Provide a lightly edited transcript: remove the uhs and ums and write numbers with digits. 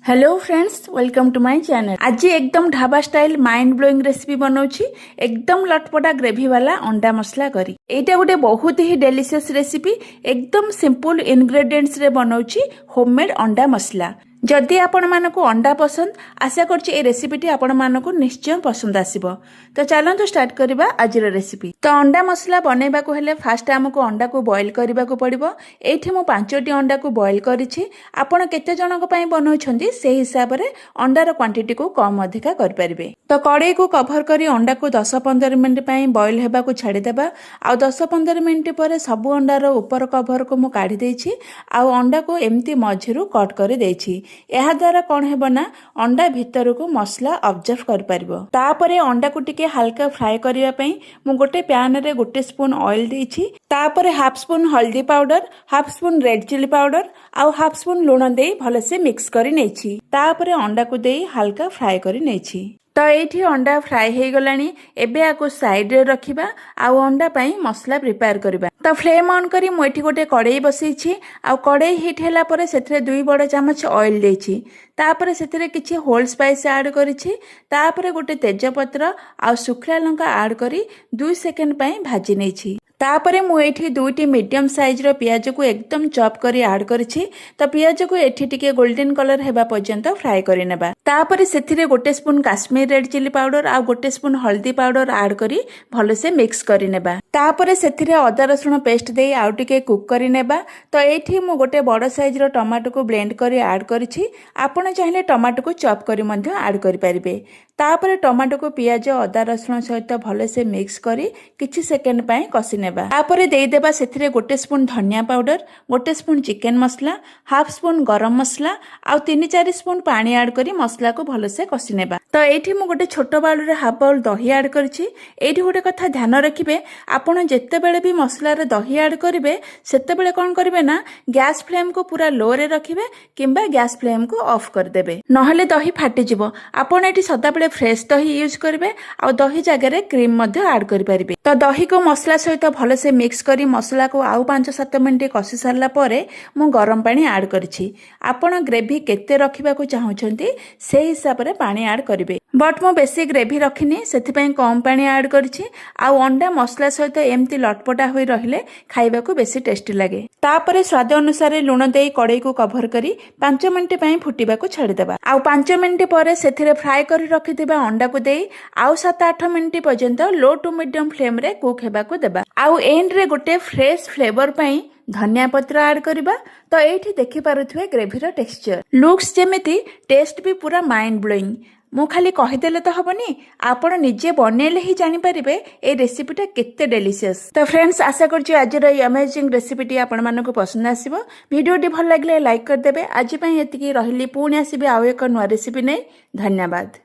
Hello friends, welcome to my channel. आज एकदम dhaba style mind blowing recipe बनाऊची एकदम लटपटा ग्रेवी वाला अंडा मसला करी। एटा गोटे बहुत ही डेलीशियस रेसिपी, एकदम सिंपल इंग्रेडिएंट्स रे बनाऊची होममेड अंडा मसला। जदि आपण मानकु अंडा पसंद, आशा करछि ए रेसिपीटी आपण मानकु निश्चय पसंद आसीबो। तो चलंतु स्टार्ट करबा आज रेसिपी। तो अंडा मसला बनेबा को हेले फास्ट हमकु अंडा को बॉईल करबा को पड़िबो। एठी मु 5टी अंडा को बॉईल करिछि। आपण केते जनक पई बनौछंती से हिसाब रे अंडार क्वांटिटी को कम अधिका कर परिबे। तो कड़ाई को कवर करी अंडा को 10-15 मिनिट पई बॉईल हेबा को छाडी देबा। आ 10-15 मिनिट परे सब अंडार ऊपर कवर को मु काढी देछि। आ अंडा को एम्ति मझिरु कट कर देछि। यह द्वारा कौन हेबो ना अंडा भितर को मसला ऑब्जर्व कर परिबो। तापरे अंडा को टिके हल्का फ्राई करिया पई मु गोटे पैन रे गोटे स्पून ऑयल देछि। तापरे हाफ स्पून हल्दी powder, half spoon red chilli powder आ हाफ स्पून लूण दे भलसे मिक्स करी नेछि। तापरे अंडा को दे हल्का फ्राई करी नेछि। तो ये अंडा फ्राई हो गलानी। एबे आको साइड रे रखिबा आ अंडा पई मसला प्रिपेयर करबा। तो फ्लेम ऑन करी मु एठी गोटे कड़ाई बसैछि। आ कड़ाई हिट होला परे सेथरे 2 बड़ चमच ऑयल देछि। तापरे सेथरे किछि होल स्पाइस ऐड करिछि। तापरे गोटे तेजपत्र आ सुखला लंका ऐड करी 2 सेकंड पई भाजी नेछि। तापरे मु एठी 2टी मीडियम साइज रो पियाज को एकदम चॉप करी ऐड करिछि। तो पियाज को एठी टिके गोल्डन कलर हेबा पर्यंत फ्राई करि नेबा। तापरे सेथिरे गोटे spoon Kashmir red chilli powder आ गोटे स्पून हल्दी पाउडर ऐड करी भलसे मिक्स करि नेबा। तापरे सेथिरे अदा रसुण पेस्ट देई आउ टिके कुक करि नेबा। तो एठी मु गोटे बड़ साइज रो टमाटो को ब्लेंड करी ऐड करिछि। आपण चाहिले टमाटो को चॉप करी मध्ये ऐड करि परिबे। तापरे टमाटो को पियाज अदा रसुण सहित भलसे मिक्स करी किछि सेकंड पई कसी नेबा। तापरे देई देबा सेथिरे गोटे स्पून धनिया पाउडर, गोटे स्पून चिकन मसला, हाफ स्पून गरम मसला आ 3-4 स्पून पानी ऐड करी मसला को भलसे कसी नेबा। तो एठी मु गोटे छोटो बाउल रे हाफ बाउल दही ऐड करछि। एठी गोटे कथा ध्यान रखिबे, आपण जेते बेले भी मसला रे दही ऐड करिवे सेते बेले कोन करिवे ना गैस फ्लेम को पूरा लो रे रखिबे किंबा गैस फ्लेम को ऑफ कर देबे, नहले दही फाटी जिवो। आपण एठी सदा बेले फ्रेश दही यूज करिवे आ दही जगह रे क्रीम मध्ये ऐड करि परिबे। तो दही को मसला सहित भलसे मिक्स करी मसला को आउ 5-7 मिनिट कसी सारला परे मु गरम पानी ऐड करिछि। आपण ग्रेवी केते रखिबा को चाहुचंती से हिसाब रे पानी ऐड करिवे। बट मु बेसी ग्रेवी रखिनी, सेथि पई कम पानी ऐड करिछि। आ अंडा मसला सहित एम्ति लटपटा होई रहिले खाइबा को बेसी टेस्टी लागे। तापरे स्वाद अनुसार लूण देई कड़ाई को कवर करी 5 मिनिट पई फुटिबा को छाडी देबा। आ 5 मिनिट परे सेथिरे फ्राई करी रखिथिबा अंडा को देई आउ 7-8 मिनिट पर्यंत लो टू मीडियम फ्लेम रे कुक हेबा को देबा। आउ एंड रे गोटे फ्रेश फ्लेवर पई धनिया पत्र ऐड करिबा। तो एठी देखि पारुथुवे ग्रेवी रो टेक्सचर लुक्स जेमिति, टेस्ट भी पूरा माइंड ब्लोइंग। मु खाली कहिदेले तो हबनी, आपण निजे बनेले ही जानि परिबे ए रेसिपीटा केते डेलीशियस। तो फ्रेंड्स, आशा करछि आज रो अमेजिंग रेसिपीटी आपण मानको पसंद आसीबो। वीडियोटी भल लागले लाइक कर देबे। आज पई एतिकी रहिली, पुणी आसीबे आउ एक नवा रेसिपी नै। धन्यवाद।